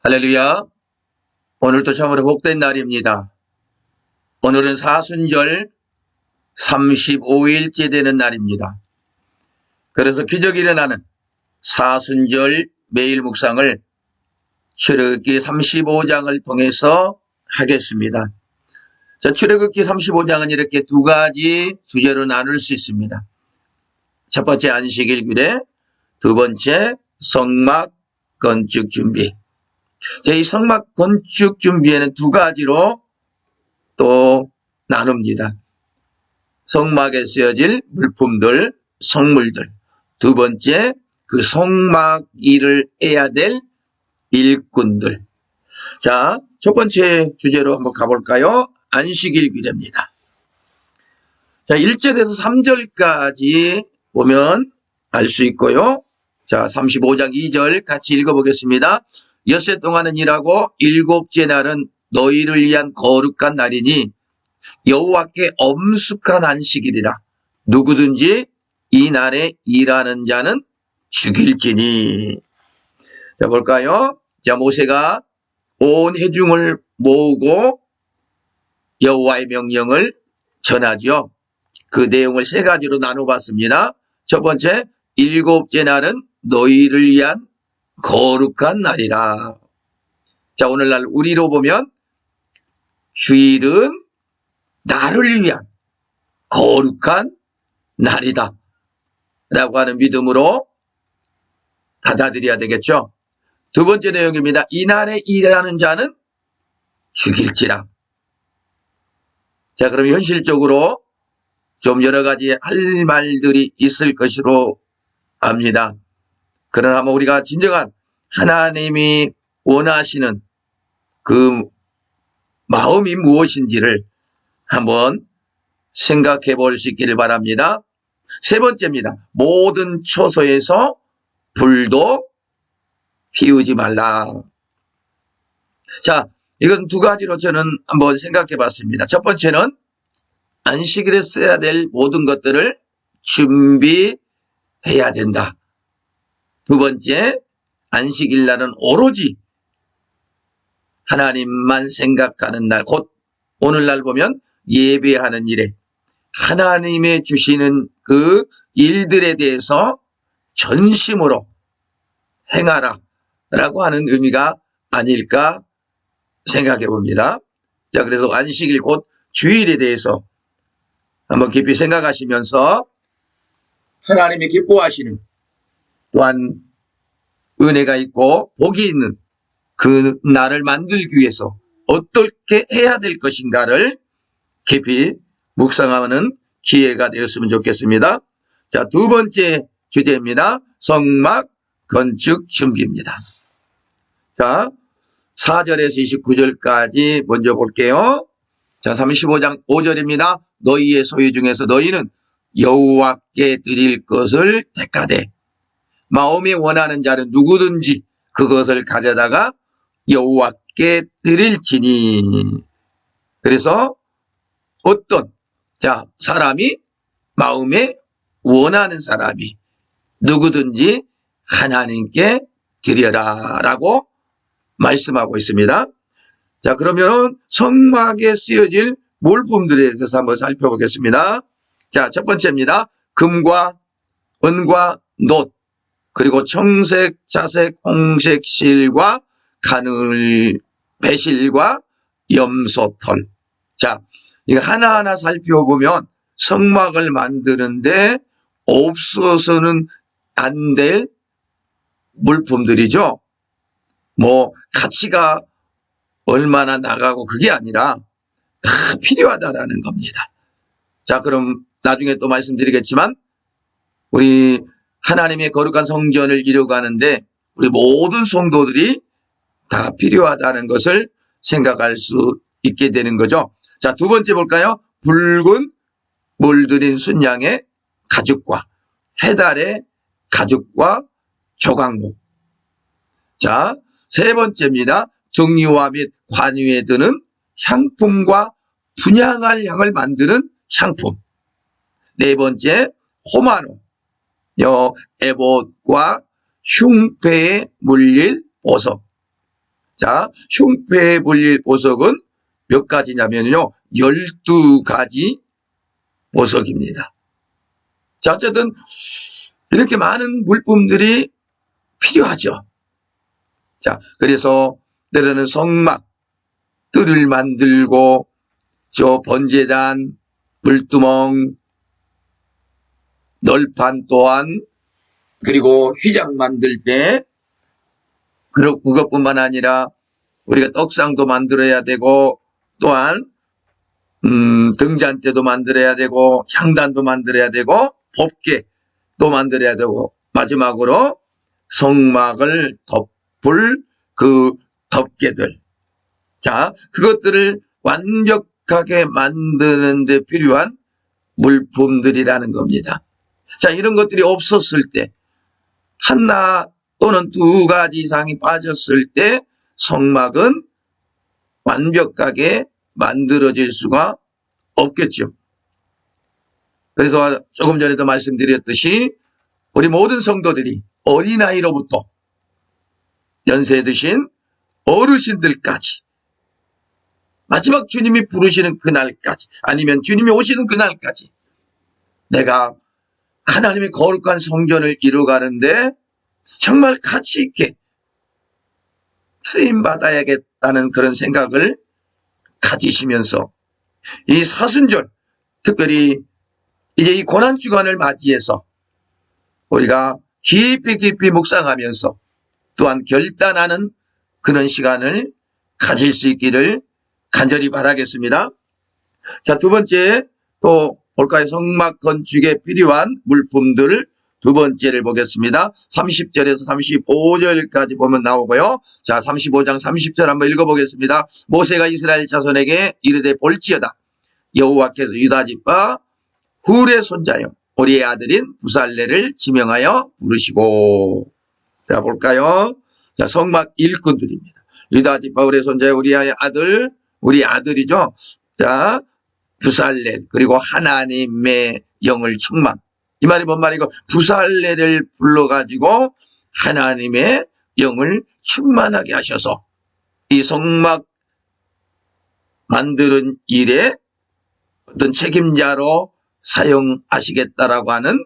할렐루야. 오늘도 참으로 복된 날입니다. 오늘은 사순절 35일째 되는 날입니다. 그래서 기적이 일어나는 사순절 매일 묵상을 출애굽기 35장을 통해서 하겠습니다. 자, 출애굽기 35장은 이렇게 두 가지 주제로 나눌 수 있습니다. 첫 번째 안식일 규례, 두 번째 성막 건축 준비. 이 성막 건축 준비에는 두 가지로 또 나눕니다. 성막에 쓰여질 물품들, 성물들. 두 번째, 그 성막 일을 해야 될 일꾼들. 자, 첫 번째 주제로 한번 가볼까요? 안식일 규례입니다. 자, 1절에서 3절까지 보면 알 수 있고요. 자, 35장 2절 같이 읽어보겠습니다. 엿새 동안은 일하고 일곱째 날은 너희를 위한 거룩한 날이니 여호와께 엄숙한 안식일이라. 누구든지 이 날에 일하는 자는 죽일지니. 자, 볼까요? 자, 모세가 온 회중을 모으고 여호와의 명령을 전하죠. 그 내용을 세 가지로 나눠봤습니다. 첫 번째, 일곱째 날은 너희를 위한 거룩한 날이라. 자, 오늘날 우리로 보면 주일은 나를 위한 거룩한 날이다 라고 하는 믿음으로 받아들여야 되겠죠. 두 번째 내용입니다. 이날에 일하는 자는 죽일지라. 자, 그럼 현실적으로 좀 여러 가지 할 말들이 있을 것으로 압니다. 그러나 우리가 진정한 하나님이 원하시는 그 마음이 무엇인지를 한번 생각해 볼 수 있기를 바랍니다. 세 번째입니다. 모든 처소에서 불도 피우지 말라. 자, 이건 두 가지로 저는 한번 생각해 봤습니다. 첫 번째는 안식일에 써야 될 모든 것들을 준비해야 된다. 두 번째, 안식일 날은 오로지 하나님만 생각하는 날, 곧 오늘날 보면 예배하는 일에 하나님의 주시는 그 일들에 대해서 전심으로 행하라 라고 하는 의미가 아닐까 생각해 봅니다. 자, 그래서 안식일 곧 주일에 대해서 한번 깊이 생각하시면서 하나님이 기뻐하시는 또한 은혜가 있고 복이 있는 그 날을 만들기 위해서 어떻게 해야 될 것인가를 깊이 묵상하는 기회가 되었으면 좋겠습니다. 자, 두 번째 주제입니다. 성막 건축 준비입니다. 자, 4절에서 29절까지 먼저 볼게요. 자, 35장 5절입니다. 너희의 소유 중에서 너희는 여호와께 드릴 것을 택하되 마음에 원하는 자는 누구든지 그것을 가져다가 여호와께 드릴지니. 그래서 어떤 사람이 마음에 원하는 사람이 누구든지 하나님께 드려라 라고 말씀하고 있습니다. 자, 그러면 성막에 쓰여질 물품들에 대해서 한번 살펴보겠습니다. 자, 첫 번째입니다. 금과 은과 놋, 그리고 청색, 자색, 홍색 실과 가늘, 배실과 염소털. 자, 이거 하나하나 살펴보면 성막을 만드는데 없어서는 안 될 물품들이죠. 뭐 가치가 얼마나 나가고 그게 아니라 다 필요하다라는 겁니다. 자, 그럼 나중에 또 말씀드리겠지만 우리 하나님의 거룩한 성전을 이루어가는데 우리 모든 성도들이 다 필요하다는 것을 생각할 수 있게 되는 거죠. 자, 두 번째 볼까요? 붉은 물들인 순양의 가죽과 해달의 가죽과 조각목. 자, 세 번째입니다. 정유와 및 관유에 드는 향품과 분향할 향을 만드는 향품. 네 번째, 호마노, 에봇과 흉패에 물릴 보석. 자, 흉패에 불릴 보석은 몇 가지냐면요. 12가지 보석입니다. 자, 어쨌든 이렇게 많은 물품들이 필요하죠. 자, 그래서 때로는 성막, 뜰을 만들고 저 번제단, 물두멍, 널판 또한 그리고 휘장 만들 때 그것뿐만 아니라 우리가 떡상도 만들어야 되고 또한 등잔대도 만들어야 되고 향단도 만들어야 되고 법궤도 만들어야 되고 마지막으로 성막을 덮을 그 덮개들. 자, 그것들을 완벽하게 만드는 데 필요한 물품들이라는 겁니다. 자, 이런 것들이 없었을 때 하나 또는 두 가지 이상이 빠졌을 때 성막은 완벽하게 만들어질 수가 없겠죠. 그래서 조금 전에도 말씀드렸듯이 우리 모든 성도들이 어린아이로부터 연세 드신 어르신들까지 마지막 주님이 부르시는 그날까지 아니면 주님이 오시는 그날까지 내가 하나님의 거룩한 성전을 이루어가는데 정말 가치 있게 쓰임받아야겠다는 그런 생각을 가지시면서 이 사순절, 특별히 이제 이 고난주간을 맞이해서 우리가 깊이 묵상하면서 또한 결단하는 그런 시간을 가질 수 있기를 간절히 바라겠습니다. 자, 두 번째 또 볼까요? 성막 건축에 필요한 물품들 두 번째를 보겠습니다. 30절에서 35절까지 보면 나오고요. 자, 35장 30절 한번 읽어보겠습니다. 모세가 이스라엘 자손에게 이르되 볼지어다. 여호와께서 유다지파 훌의 손자요 우리의 아들인 부살레를 지명하여 부르시고. 자, 볼까요? 자, 성막 일꾼들입니다. 유다지파 훌의 손자요 우리의 아들, 우리 아들이죠. 자, 부살레 그리고 하나님의 영을 충만. 이 말이 뭔 말이고 부살레를 불러가지고 하나님의 영을 충만하게 하셔서 이 성막 만드는 일에 어떤 책임자로 사용하시겠다라고 하는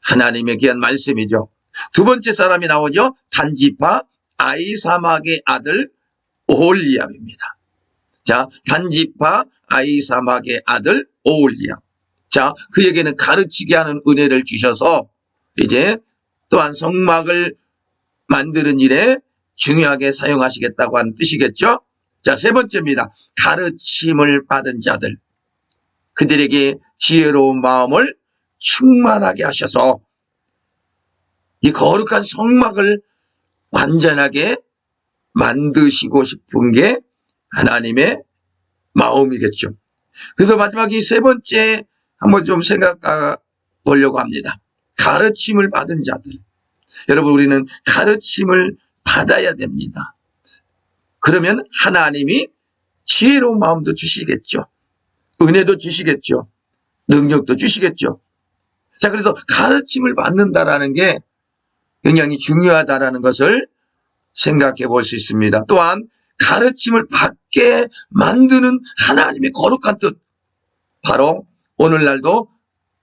하나님의 귀한 말씀이죠. 두 번째 사람이 나오죠. 단지파 아이사막의 아들 오홀리압입니다. 자, 단지파 아이사막의 아들 오홀리압. 자, 그에게는 가르치게 하는 은혜를 주셔서 이제 또한 성막을 만드는 일에 중요하게 사용하시겠다고 하는 뜻이겠죠. 자, 세 번째입니다. 가르침을 받은 자들. 그들에게 지혜로운 마음을 충만하게 하셔서 이 거룩한 성막을 완전하게 만드시고 싶은 게 하나님의 마음이겠죠. 그래서 마지막 이 세 번째 한번 좀 생각해 보려고 합니다. 가르침을 받은 자들. 여러분, 우리는 가르침을 받아야 됩니다. 그러면 하나님이 지혜로운 마음도 주시겠죠. 은혜도 주시겠죠. 능력도 주시겠죠. 자, 그래서 가르침을 받는다라는 게 굉장히 중요하다라는 것을 생각해 볼 수 있습니다. 또한 가르침을 받게 만드는 하나님의 거룩한 뜻. 바로 오늘날도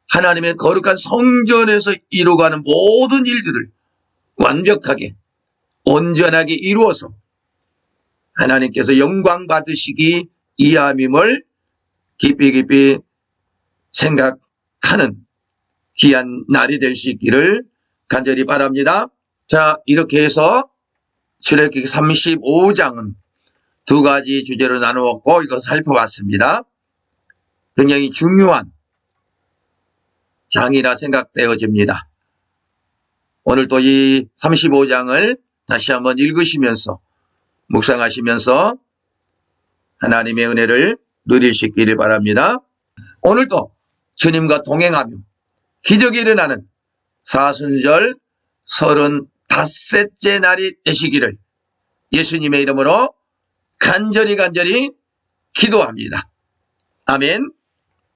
하나님의 거룩한 성전에서 이루어가는 모든 일들을 완벽하게 온전하게 이루어서 하나님께서 영광 받으시기 이함임을 깊이 생각하는 귀한 날이 될 수 있기를 간절히 바랍니다. 자, 이렇게 해서 출애굽기 35장은 두 가지 주제로 나누었고 이거 살펴봤습니다. 굉장히 중요한 장이라 생각되어집니다. 오늘 또 이 35장을 다시 한번 읽으시면서 묵상하시면서 하나님의 은혜를 누리시기를 바랍니다. 오늘도 주님과 동행하며 기적이 일어나는 사순절 35째 날이 되시기를 예수님의 이름으로 간절히 기도합니다. 아멘.